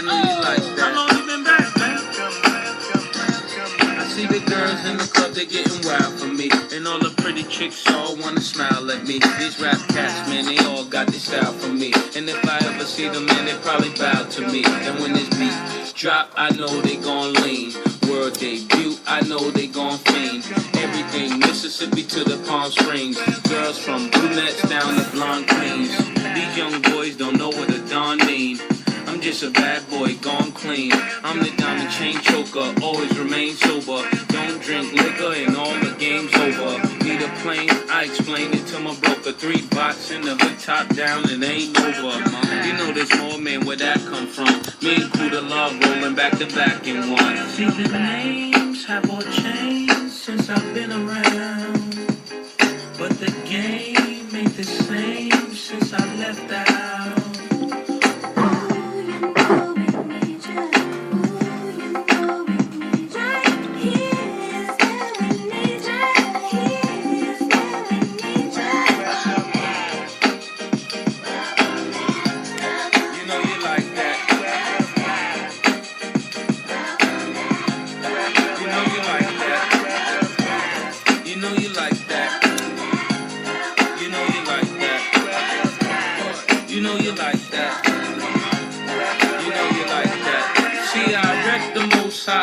I know you like that. How long you been back, man? I see the girls in the club, they getting wild for me. And all the pretty chicks all wanna smile at me. These rap cats, man, they all got this style for me. And if I ever see them, man, they probably bow to me. And when this beat drop, I know they gon' lean. World debut, I know they gon' fiend. Everything Mississippi to the Palm Springs. Girls from brunettes down to blonde queens. These young boys don't know what a Don mean. I'm just a bad boy, gone clean. I'm the diamond chain choker, always remain sober. Don't drink liquor and all the game's over. Need a plane, I explained it to my broker. 3 bots in the hood, top down, and ain't over. You know there's more, man, where that come from? Me and Kuda Love rolling back to back in one. See, the names have all changed since I've been around. But the game ain't the same since I left out.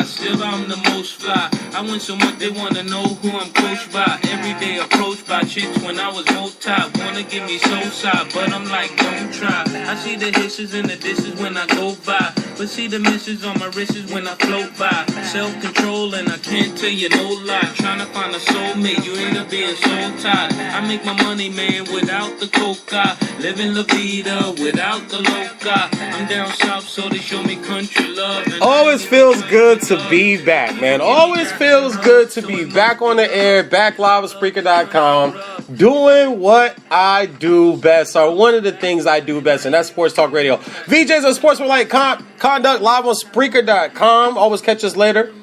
Still I'm the most fly. I win so much they wanna know who I'm coached by. Every day approached by chicks when I was most top. Wanna give me soul side, but I'm like, don't try. I see the hisses and the disses when I go by, but see the misses on my wrists when I float by. Self-control and I can't tell you no lie. Tryna find a soulmate, you end up being soul tied. I make my money, man, without the coca. Living la vida without the loca. I'm down south, so they show me country love. Always feels good to be back, man. Always feels good to be back on the air, back live at Spreaker.com, doing what I do best, or one of the things I do best, and that's sports talk radio. VJs on Sportsmanlike Conduct live on Spreaker.com. Always catch us later.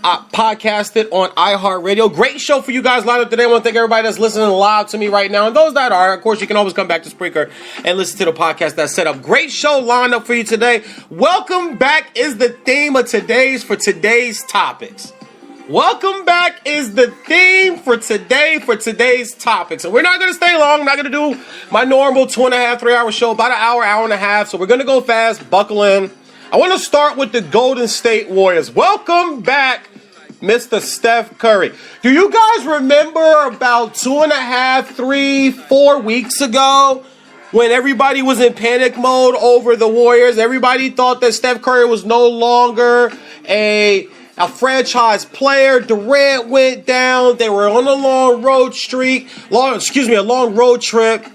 Podcast it on iHeartRadio. Great show for you guys lined up today. I want to thank everybody that's listening live to me right now. And those that are, of course, you can always come back to Spreaker and listen to the podcast that's set up. Great show lined up for you today. Welcome back is the theme of today's topics. Welcome back is the theme for today's topics. And we're not going to stay long. I'm not going to do my normal 2.5, 3 hour show, about an hour and a half. So we're going to go fast, buckle in. I want to start with the Golden State Warriors. Welcome back, Mr. Steph Curry. Do you guys remember about 2.5, 3, 4 weeks ago when everybody was in panic mode over the Warriors? Everybody thought that Steph Curry was no longer a franchise player. Durant went down. They were on a long road trip.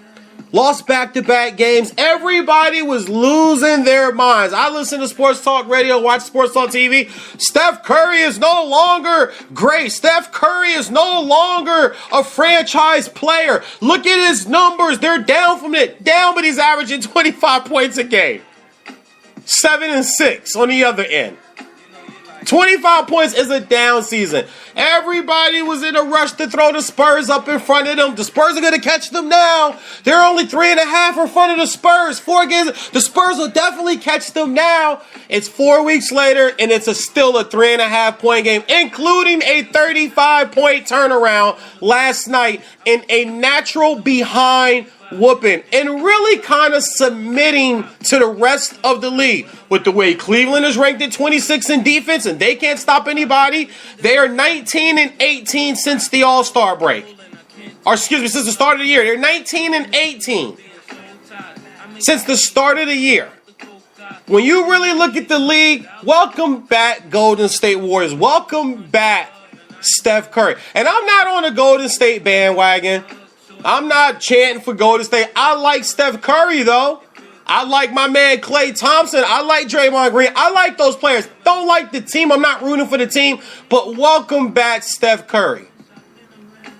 Lost back-to-back games. Everybody was losing their minds. I listen to Sports Talk Radio, watch Sports Talk TV. Steph Curry is no longer great. Steph Curry is no longer a franchise player. Look at his numbers. They're down, but he's averaging 25 points a game. 7 and 6 on the other end. 25 points is a down season. Everybody was in a rush to throw the Spurs up in front of them. The Spurs are going to catch them now. They're only 3.5 in front of the Spurs. 4 games. The Spurs will definitely catch them now. It's 4 weeks later, and it's still a 3.5 point game, including a 35-point turnaround last night in a natural behind whooping and really kind of submitting to the rest of the league. With the way Cleveland is ranked at 26 in defense and they can't stop anybody, they are 19 and 18 since the All-Star break. Since the start of the year. They're 19 and 18 since the start of the year. When you really look at the league, welcome back Golden State Warriors. Welcome back Steph Curry. And I'm not on the Golden State bandwagon. I'm not chanting for Golden State. I like Steph Curry, though. I like my man Klay Thompson. I like Draymond Green. I like those players. Don't like the team. I'm not rooting for the team. But welcome back Steph Curry.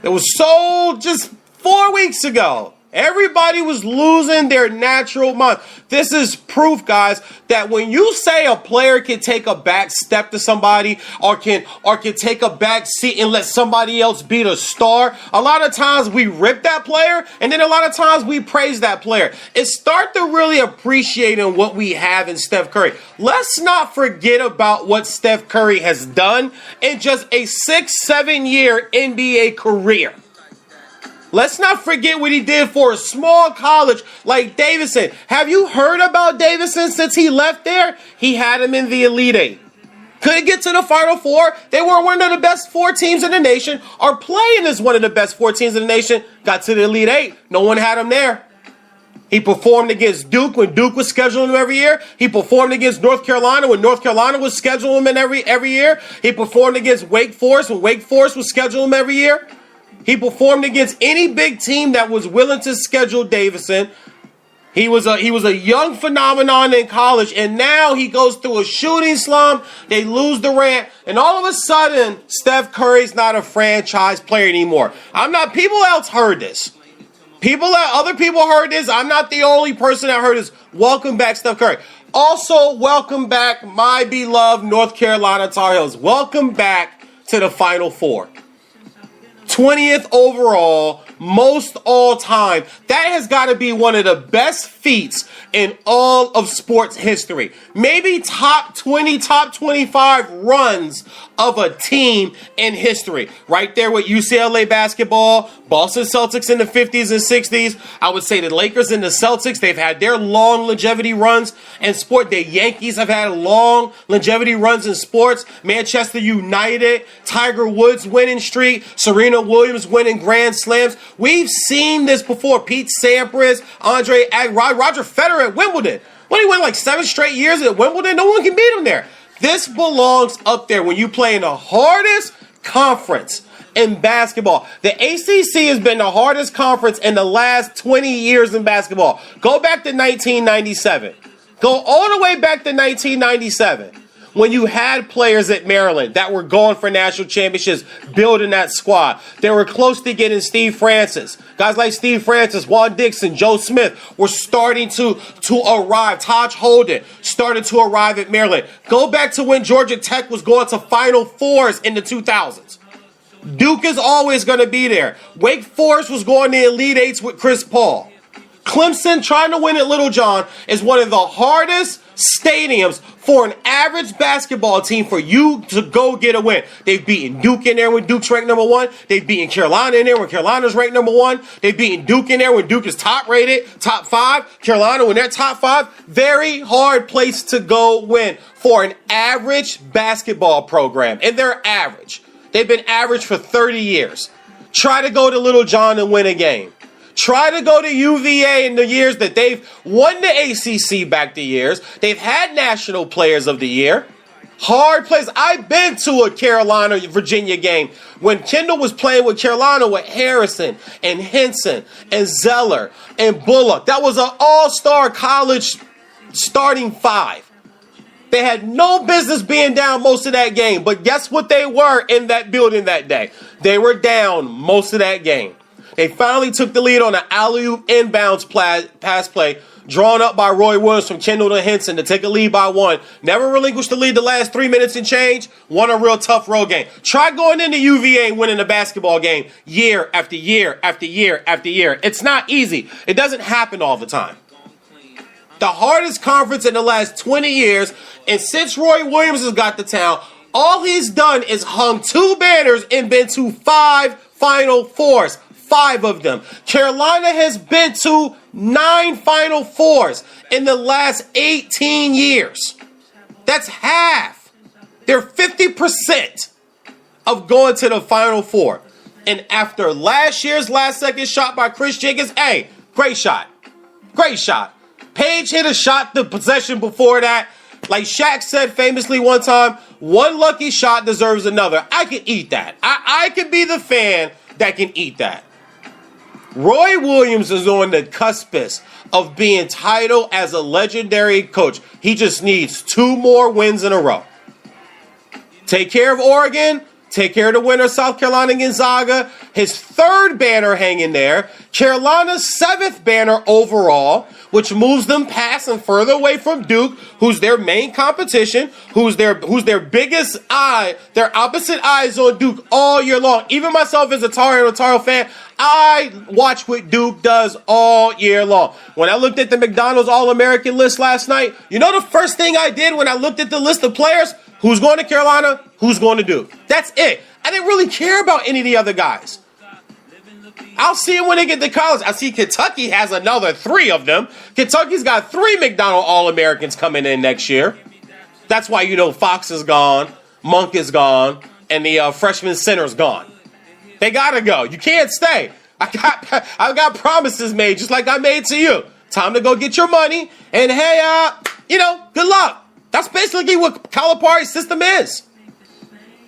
It was sold just 4 weeks ago. Everybody was losing their natural mind. This is proof, guys, that when you say a player can take a back step to somebody or can take a back seat and let somebody else be the star, a lot of times we rip that player and then a lot of times we praise that player. It's start to really appreciating what we have in Steph Curry. Let's not forget about what Steph Curry has done in just a 6-7 year NBA career. Let's not forget what he did for a small college like Davidson. Have you heard about Davidson since he left there? He had him in the Elite Eight. Couldn't get to the Final Four. They were one of the best 4 teams in the nation, are playing as one of the best 4 teams in the nation. Got to the Elite Eight. No one had him there. He performed against Duke when Duke was scheduling him every year. He performed against North Carolina when North Carolina was scheduling him in every year. He performed against Wake Forest when Wake Forest was scheduling him every year. He performed against any big team that was willing to schedule Davidson. He was a young phenomenon in college, and now he goes through a shooting slump. They lose Durant, and all of a sudden, Steph Curry's not a franchise player anymore. People else heard this. Other people heard this. I'm not the only person that heard this. Welcome back, Steph Curry. Also, welcome back, my beloved North Carolina Tar Heels. Welcome back to the Final Four. 20th overall, most all time. That has got to be one of the best feats in all of sports history. Maybe top 20, top 25 runs of a team in history. Right there with UCLA basketball, Boston Celtics in the 50s and 60s. I would say the Lakers and the Celtics, they've had their long longevity runs in sport. The Yankees have had long longevity runs in sports. Manchester United, Tiger Woods winning streak, Serena Williams winning Grand Slams. We've seen this before. Pete Sampras, Andre Agassi, Roger Federer at Wimbledon. When he won like 7 straight years at Wimbledon, no one can beat him there. This belongs up there when you play in the hardest conference in basketball. The ACC has been the hardest conference in the last 20 years in basketball. Go back to 1997. Go all the way back to 1997. When you had players at Maryland that were going for national championships, building that squad. They were close to getting Steve Francis. Guys like Steve Francis, Juan Dixon, Joe Smith were starting to arrive. Taj Holden started to arrive at Maryland. Go back to when Georgia Tech was going to Final Fours in the 2000s. Duke is always going to be there. Wake Forest was going to Elite Eights with Chris Paul. Clemson trying to win at Little John is one of the hardest stadiums for an average basketball team for you to go get a win. They've beaten Duke in there when Duke's ranked number 1. They've beaten Carolina in there when Carolina's ranked number 1. They've beaten Duke in there when Duke is top rated, top 5. Carolina when they're top 5. Very hard place to go win for an average basketball program. And they're average. They've been average for 30 years. Try to go to Little John and win a game. Try to go to UVA in the years that they've won the ACC back to years. They've had National Players of the Year. Hard place. I've been to a Carolina-Virginia game when Kendall was playing with Carolina with Harrison and Henson and Zeller and Bullock. That was an all-star college starting 5. They had no business being down most of that game, but guess what they were in that building that day? They were down most of that game. They finally took the lead on an alley-oop inbounds pass play drawn up by Roy Williams from Kendall to Henson to take a lead by 1. Never relinquished the lead the last 3 minutes and change. Won a real tough road game. Try going into UVA and winning a basketball game year after year after year after year. It's not easy. It doesn't happen all the time. The hardest conference in the last 20 years, and since Roy Williams has got to town, all he's done is hung 2 banners and been to 5 Final Fours. 5 of them. Carolina has been to 9 Final Fours in the last 18 years. That's half. They're 50% of going to the Final Four. And after last year's last-second shot by Chris Jenkins, hey, great shot. Great shot. Page hit a shot the possession before that. Like Shaq said famously one time, one lucky shot deserves another. I can eat that. I can be the fan that can eat that. Roy Williams is on the cuspice of being titled as a legendary coach. He just needs 2 more wins in a row. Take care of Oregon, Take care of the winner, South Carolina Gonzaga. His 3rd banner hanging there. Carolina's 7th banner overall, which moves them past and further away from Duke, who's their main competition, who's their biggest eye, their opposite eyes on Duke all year long. Even myself as a Tar Heel fan, I watch what Duke does all year long. When I looked at the McDonald's All-American list last night, you know the first thing I did when I looked at the list of players? Who's going to Carolina? Who's going to Duke? That's it. I didn't really care about any of the other guys. I'll see them when they get to college. I see Kentucky has another 3 of them. Kentucky's got 3 McDonald All-Americans coming in next year. That's why, Fox is gone, Monk is gone, and the freshman center's gone. They gotta go. You can't stay. I got promises made, just like I made to you. Time to go get your money, and hey, good luck. That's basically what Calipari's system is.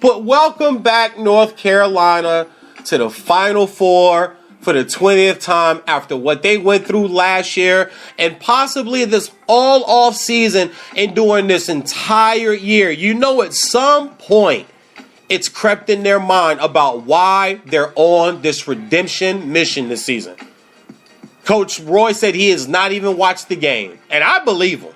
But welcome back, North Carolina, to the Final Four for the 20th time after what they went through last year and possibly this all off season and during this entire year. At some point, it's crept in their mind about why they're on this redemption mission this season. Coach Roy said he has not even watched the game, and I believe him.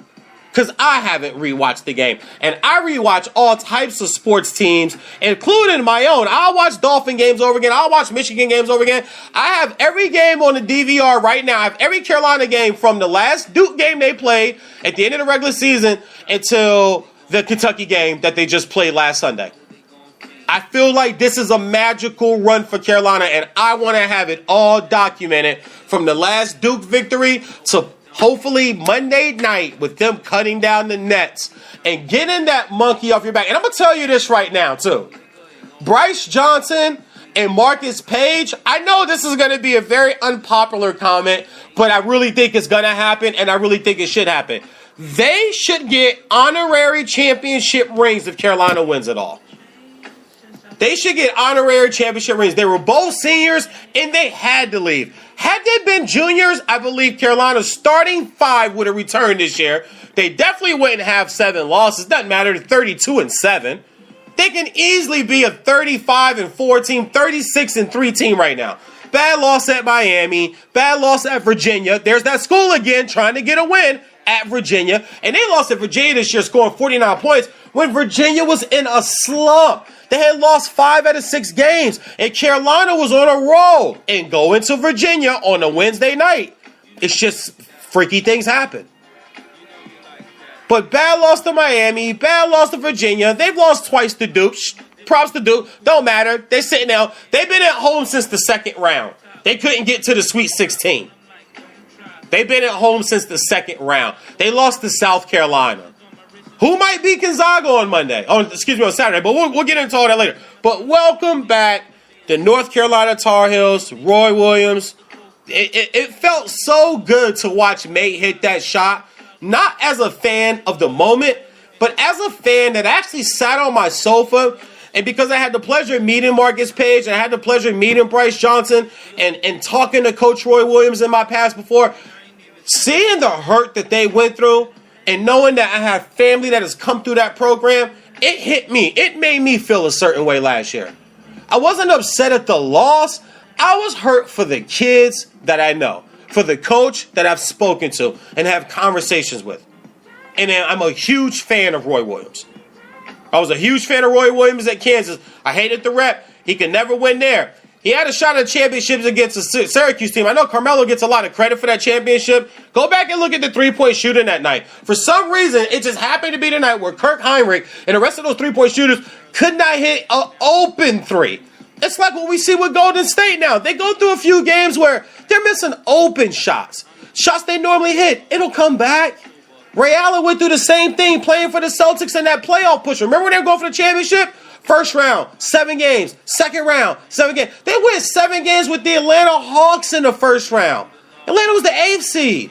Because I haven't rewatched the game. And I rewatch all types of sports teams, including my own. I'll watch Dolphin games over again. I'll watch Michigan games over again. I have every game on the DVR right now. I have every Carolina game from the last Duke game they played at the end of the regular season until the Kentucky game that they just played last Sunday. I feel like this is a magical run for Carolina, and I want to have it all documented from the last Duke victory to hopefully Monday night with them cutting down the nets and getting that monkey off your back. And I'm going to tell you this right now, too. Bryce Johnson and Marcus Page, I know this is going to be a very unpopular comment, but I really think it's going to happen, and I really think it should happen. They should get honorary championship rings if Carolina wins it all. They should get honorary championship rings. They were both seniors, and they had to leave. Had they been juniors, I believe Carolina's starting 5 would have returned this year. They definitely wouldn't have 7 losses. Doesn't matter, 32-7. They can easily be a 35-4 team, 36-3 team right now. Bad loss at Miami, bad loss at Virginia. There's that school again trying to get a win at Virginia. And they lost at Virginia this year, scoring 49 points when Virginia was in a slump. They had lost 5 out of 6 games, and Carolina was on a roll. And going to Virginia on a Wednesday night, it's just freaky things happen. But bad loss to Miami, bad loss to Virginia. They've lost twice to Duke. Props to Duke. Don't matter. They're sitting down. They've been at home since the second round. They couldn't get to the Sweet 16. They've been at home since the second round. They lost to South Carolina. Who might beat Gonzaga on Monday? On Saturday. But we'll get into all that later. But welcome back the North Carolina Tar Heels, Roy Williams. It felt so good to watch Mate hit that shot. Not as a fan of the moment, but as a fan that actually sat on my sofa. And because I had the pleasure of meeting Marcus Page, and I had the pleasure of meeting Bryce Johnson and talking to Coach Roy Williams in my past before, seeing the hurt that they went through and knowing that I have family that has come through that program, it hit me. It made me feel a certain way last year. I wasn't upset at the loss. I was hurt for the kids that I know, for the coach that I've spoken to and have conversations with. And I'm a huge fan of Roy Williams. I was a huge fan of Roy Williams at Kansas. I hated the rep. He could never win there. He had a shot at championships against the Syracuse team. I know Carmelo gets a lot of credit for that championship. Go back and look at the three-point shooting that night. For some reason, it just happened to be the night where Kirk Heinrich and the rest of those three-point shooters could not hit an open three. It's like what we see with Golden State now. They go through a few games where they're missing open shots. Shots they normally hit. It'll come back. Ray Allen went through the same thing playing for the Celtics in that playoff push. Remember when they were going for the championship? First round, 7 games. Second round, 7 games. They went 7 games with the Atlanta Hawks in the first round. Atlanta was the 8th seed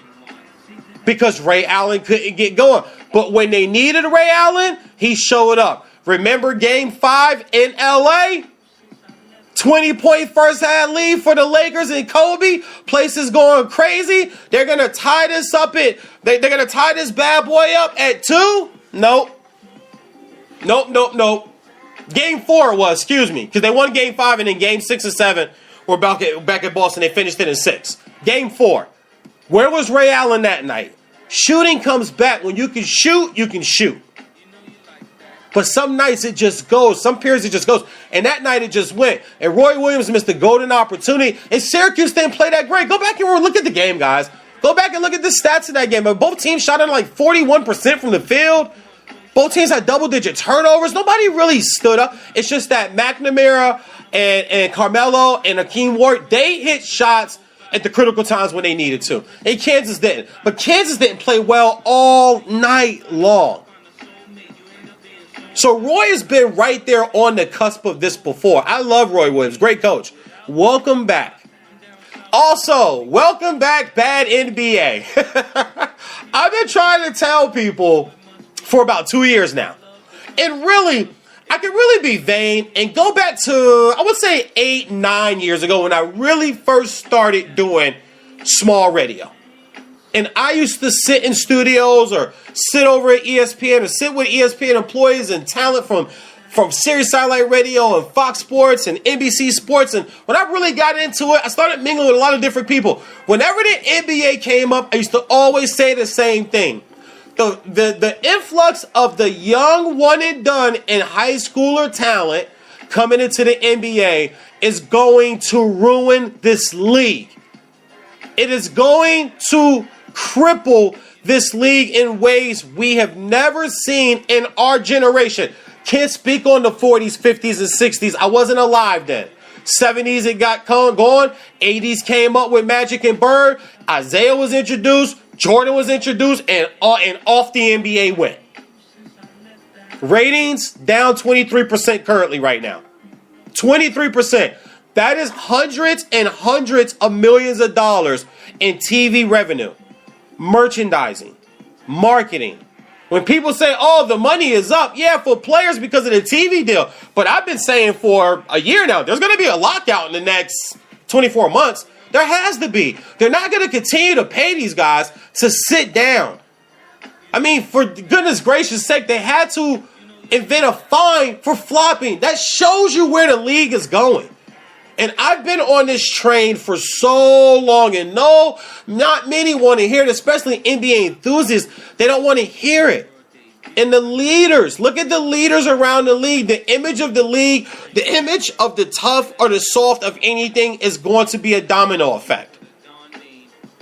because Ray Allen couldn't get going. But when they needed Ray Allen, he showed up. Remember Game 5 in L.A.? 20-point first half lead for the Lakers and Kobe. Place is going crazy. They're gonna tie this up they're gonna tie this bad boy up at 2. Nope. Game 4 was, excuse me, because they won Game 5 and then Game 6 and 7 were back at Boston. They finished it in 6. Game 4. Where was Ray Allen that night? Shooting comes back. When you can shoot, you can shoot. But some nights it just goes. Some periods it just goes. And that night it just went. And Roy Williams missed the golden opportunity. And Syracuse didn't play that great. Go back and look at the game, guys. Go back and look at the stats of that game. Both teams shot at like 41% from the field. Both teams had double-digit turnovers. Nobody really stood up. It's just that McNamara and Carmelo and Hakeem Ward, they hit shots at the critical times when they needed to. And Kansas didn't. But Kansas didn't play well all night long. So Roy has been right there on the cusp of this before. I love Roy Williams. Great coach. Welcome back. Also, welcome back, bad NBA. I've been trying to tell people for about 2 years now. And really, I can really be vain and go back to, I would say 8, 9 years ago when I really first started doing small radio. And I used to sit in studios or sit over at ESPN or sit with ESPN employees and talent from Sirius Satellite Radio and Fox Sports and NBC Sports. And when I really got into it, I started mingling with a lot of different people. Whenever the NBA came up, I used to always say the same thing. The influx of the young one and done and high schooler talent coming into the NBA is going to ruin this league. It is going to cripple this league in ways we have never seen in our generation. Can't speak on the 40s, 50s, and 60s. I wasn't alive then. 70s it got going. 80s came up with Magic and Bird. Isaiah was introduced. Jordan was introduced, and off the NBA went. Ratings down 23% currently right now. 23%. That is hundreds and hundreds of millions of dollars in TV revenue, merchandising, marketing. When people say, oh, the money is up, yeah, for players because of the TV deal. But I've been saying for a year now, there's going to be a lockout in the next 24 months. There has to be. They're not going to continue to pay these guys to sit down. I mean, for goodness gracious sake, they had to invent a fine for flopping. That shows you where the league is going. And I've been on this train for so long, and no, not many want to hear it, especially NBA enthusiasts. They don't want to hear it. And the leaders, look at the leaders around the league. The image of the league, the image of the tough or the soft of anything is going to be a domino effect.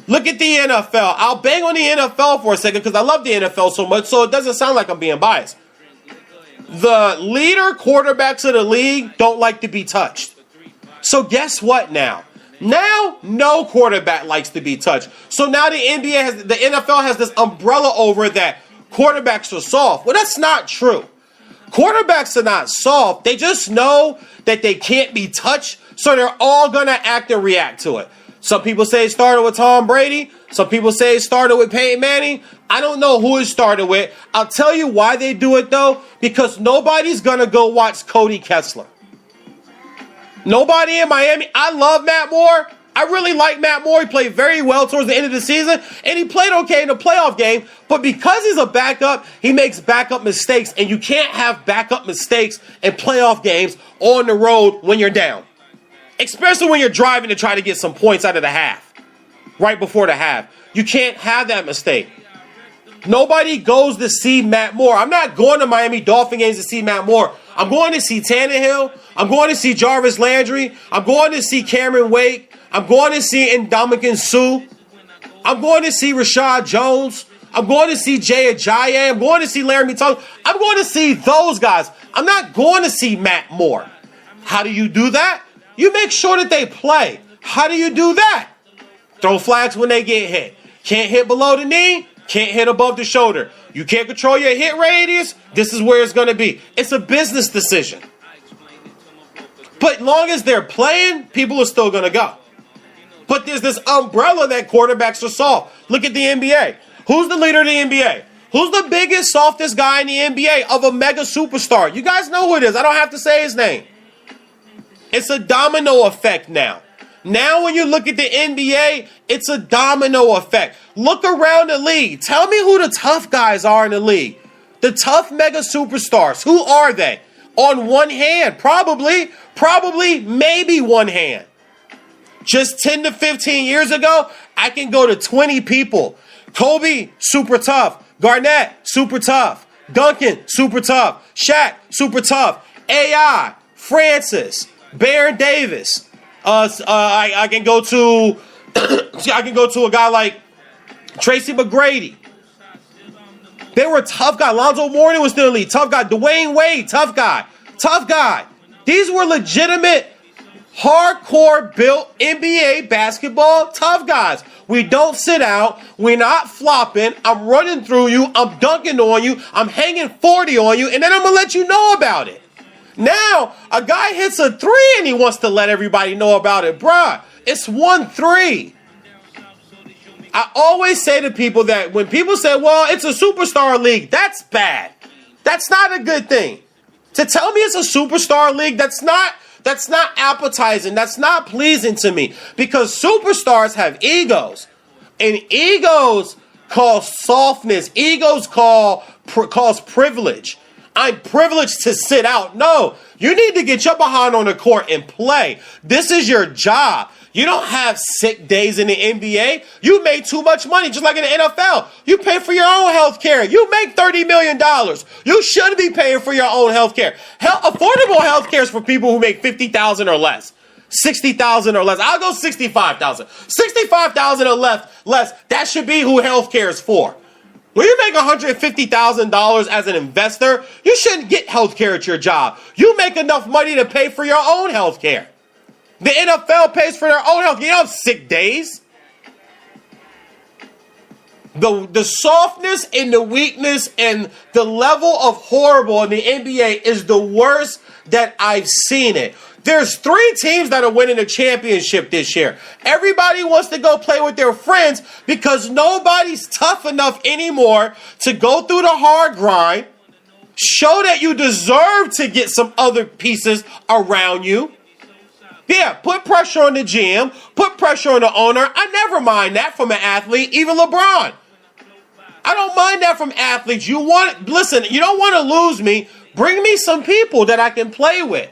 Look at the NFL. I'll bang on the NFL for a second because I love the NFL so much, so it doesn't sound like I'm being biased. The leader quarterbacks of the league don't like to be touched. So guess what now? Now, no quarterback likes to be touched. So now the NFL has this umbrella over that quarterbacks are soft. Well, that's not true. Quarterbacks are not soft. They just know that they can't be touched, so they're all going to act and react to it. Some people say it started with Tom Brady. Some people say it started with Peyton Manning. I don't know who it started with. I'll tell you why they do it, though, because nobody's going to go watch Cody Kessler. Nobody in Miami. I love Matt Moore. I really like Matt Moore. He played very well towards the end of the season, and he played okay in the playoff game. But because he's a backup, he makes backup mistakes, and you can't have backup mistakes in playoff games on the road when you're down, especially when you're driving to try to get some points out of the half, right before the half. You can't have that mistake. Nobody goes to see Matt Moore. I'm not going to Miami Dolphin games to see Matt Moore. I'm going to see Tannehill. I'm going to see Jarvis Landry. I'm going to see Cameron Wake. I'm going to see Ndamukong Suh. I'm going to see Rashad Jones. I'm going to see Jay Ajayi. I'm going to see Laramie Tunsil. I'm going to see those guys. I'm not going to see Matt Moore. How do you do that? You make sure that they play. How do you do that? Throw flags when they get hit. Can't hit below the knee. Can't hit above the shoulder. You can't control your hit radius. This is where it's going to be. It's a business decision. But long as they're playing, people are still going to go. But there's this umbrella that quarterbacks are soft. Look at the NBA. Who's the leader of the NBA? Who's the biggest, softest guy in the NBA of a mega superstar? You guys know who it is. I don't have to say his name. It's a domino effect now. Now when you look at the NBA, it's a domino effect. Look around the league. Tell me who the tough guys are in the league. The tough mega superstars. Who are they? on one hand. Probably, maybe one hand. Just 10 to 15 years ago, I can go to 20 people. Kobe, super tough. Garnett, super tough. Duncan, super tough. Shaq, super tough. AI, Francis, Baron Davis. I can go to a guy like Tracy McGrady. They were tough guys. Lonzo Mourning was still elite. Tough guy. Dwayne Wade, tough guy. Tough guy. These were legitimate, hardcore built NBA basketball tough guys. We don't sit out. We're not flopping. I'm running through you. I'm dunking on you. I'm hanging 40 on you. And then I'm going to let you know about it. Now, a guy hits a 3 and he wants to let everybody know about it. Bruh, it's 1-3. I always say to people that when people say, well, it's a superstar league, that's bad. That's not a good thing. To tell me it's a superstar league, that's not appetizing. That's not pleasing to me. Because superstars have egos. And egos cause softness. Egos cause privilege. I'm privileged to sit out. No, you need to get your behind on the court and play. This is your job. You don't have sick days in the NBA. You make too much money, just like in the NFL. You pay for your own health care. You make $30 million. You should be paying for your own health care. Affordable health care is for people who make $50,000 or less. $60,000 or less. I'll go $65,000. $65,000 or less. That should be who health care is for. When you make $150,000 as an investor, you shouldn't get health care at your job. You make enough money to pay for your own health care. The NFL pays for their own health. You don't have sick days. The softness and the weakness and the level of horrible in the NBA is the worst that I've seen it. There's 3 teams that are winning a championship this year. Everybody wants to go play with their friends because nobody's tough enough anymore to go through the hard grind, show that you deserve to get some other pieces around you. Yeah, put pressure on the GM, put pressure on the owner. I never mind that from an athlete, even LeBron. I don't mind that from athletes. You don't want to lose me. Bring me some people that I can play with.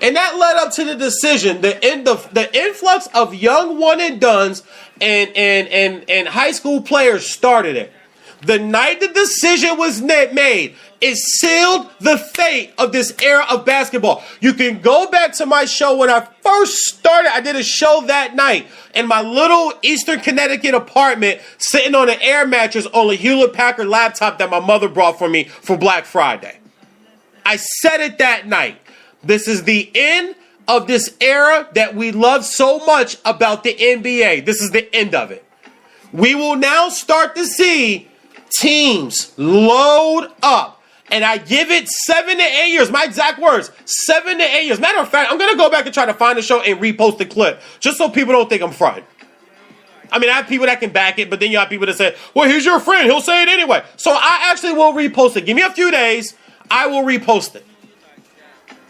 And that led up to the decision, the influx of young one and dones and high school players started it. The night the decision was made, it sealed the fate of this era of basketball. You can go back to my show when I first started. I did a show that night in my little Eastern Connecticut apartment, sitting on an air mattress on a Hewlett-Packard laptop that my mother brought for me for Black Friday. I said it that night. This is the end of this era that we love so much about the NBA. This is the end of it. We will now start to see teams load up. And I give it 7 to 8 years. My exact words, 7 to 8 years. Matter of fact, I'm going to go back and try to find the show and repost the clip. Just so people don't think I'm fronting. I mean, I have people that can back it, but then you have people that say, well, he's your friend. He'll say it anyway. So I actually will repost it. Give me a few days. I will repost it.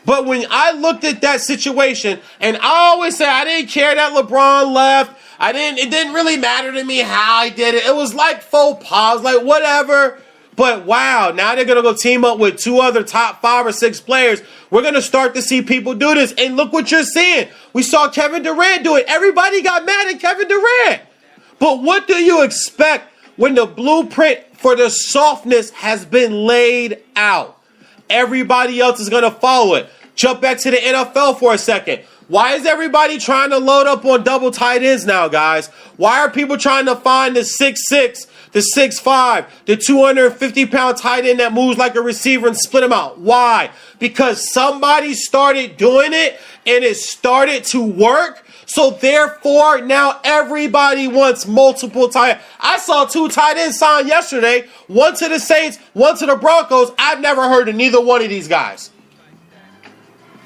But when I looked at that situation, and I always say I didn't care that LeBron left. It didn't really matter to me how he did it. It was like faux pas, like whatever. But wow, now they're going to go team up with 2 other top 5 or 6 players. We're going to start to see people do this. And look what you're seeing. We saw Kevin Durant do it. Everybody got mad at Kevin Durant. But what do you expect when the blueprint for the softness has been laid out? Everybody else is going to follow it. Jump back to the NFL for a second. Why is everybody trying to load up on double tight ends now, guys? Why are people trying to find the 6'6", the 6'5", the 250-pound tight end that moves like a receiver and split them out? Why? Because somebody started doing it and it started to work. So therefore, now everybody wants multiple tight ends. I saw 2 tight ends signed yesterday, one to the Saints, one to the Broncos. I've never heard of neither one of these guys.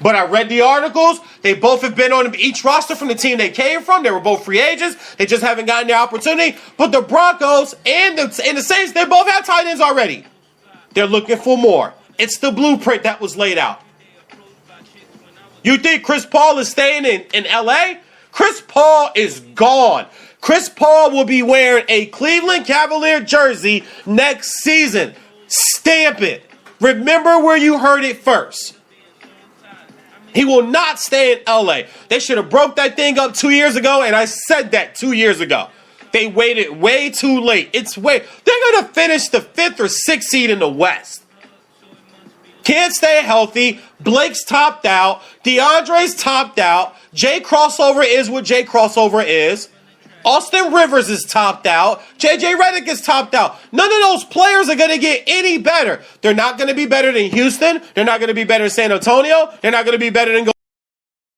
But I read the articles. They both have been on each roster from the team they came from. They were both free agents. They just haven't gotten their opportunity. But the Broncos and the Saints, they both have tight ends already. They're looking for more. It's the blueprint that was laid out. You think Chris Paul is staying in L.A.? Chris Paul is gone. Chris Paul will be wearing a Cleveland Cavalier jersey next season. Stamp it. Remember where you heard it first. He will not stay in LA. They should have broke that thing up 2 years ago, and I said that 2 years ago. They waited way too late. They're going to finish the 5th or 6th seed in the West. Can't stay healthy. Blake's topped out. DeAndre's topped out. Jay Crossover is what Jay Crossover is. Austin Rivers is topped out. JJ Redick is topped out. None of those players are going to get any better. They're not going to be better than Houston. They're not going to be better than San Antonio. They're not going to be better than